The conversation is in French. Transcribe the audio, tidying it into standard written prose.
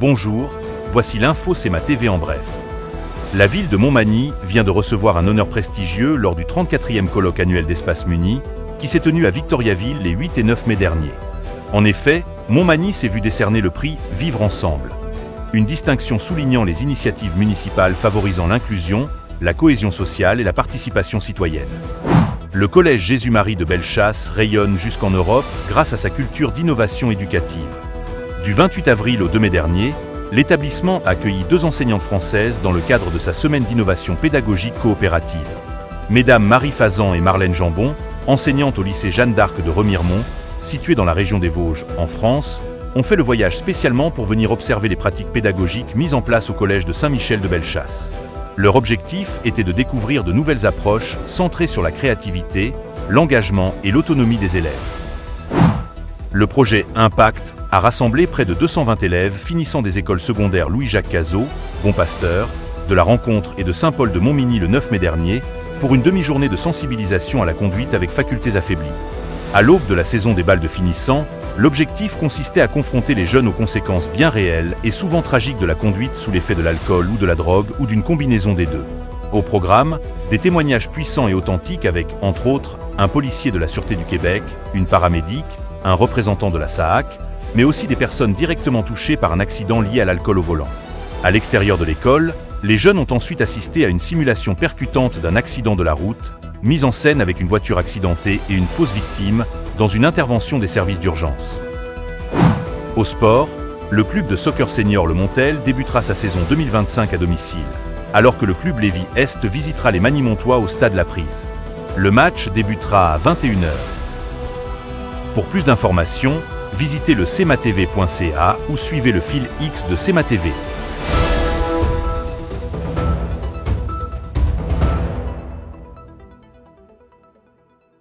Bonjour, voici l'info CEMA TV en bref. La ville de Montmagny vient de recevoir un honneur prestigieux lors du 34e colloque annuel d'Espace Muni, qui s'est tenu à Victoriaville les 8 et 9 mai dernier. En effet, Montmagny s'est vu décerner le prix Vivre ensemble, une distinction soulignant les initiatives municipales favorisant l'inclusion, la cohésion sociale et la participation citoyenne. Le collège Jésus-Marie de Bellechasse rayonne jusqu'en Europe grâce à sa culture d'innovation éducative. Du 28 avril au 2 mai dernier, l'établissement a accueilli 2 enseignantes françaises dans le cadre de sa semaine d'innovation pédagogique coopérative. Mesdames Marie Fazan et Marlène Jambon, enseignantes au lycée Jeanne d'Arc de Remiremont, situé dans la région des Vosges, en France, ont fait le voyage spécialement pour venir observer les pratiques pédagogiques mises en place au collège de Saint-Michel de Bellechasse. Leur objectif était de découvrir de nouvelles approches centrées sur la créativité, l'engagement et l'autonomie des élèves. Le projet Impact a rassemblé près de 220 élèves finissant des écoles secondaires Louis-Jacques Cazot, Bon Pasteur, de la Rencontre et de Saint-Paul de Montmigny le 9 mai dernier pour une demi-journée de sensibilisation à la conduite avec facultés affaiblies. À l'aube de la saison des bals de finissants, l'objectif consistait à confronter les jeunes aux conséquences bien réelles et souvent tragiques de la conduite sous l'effet de l'alcool ou de la drogue ou d'une combinaison des deux. Au programme, des témoignages puissants et authentiques avec, entre autres, un policier de la Sûreté du Québec, une paramédic, un représentant de la SAAC, mais aussi des personnes directement touchées par un accident lié à l'alcool au volant. À l'extérieur de l'école, les jeunes ont ensuite assisté à une simulation percutante d'un accident de la route, mise en scène avec une voiture accidentée et une fausse victime, dans une intervention des services d'urgence. Au sport, le club de soccer senior Le Montel débutera sa saison 2025 à domicile, alors que le club Lévis-Est visitera les Magny-Montois au stade La Prise. Le match débutera à 21h. Pour plus d'informations, visitez le cematv.ca ou suivez le fil X de CEMA TV.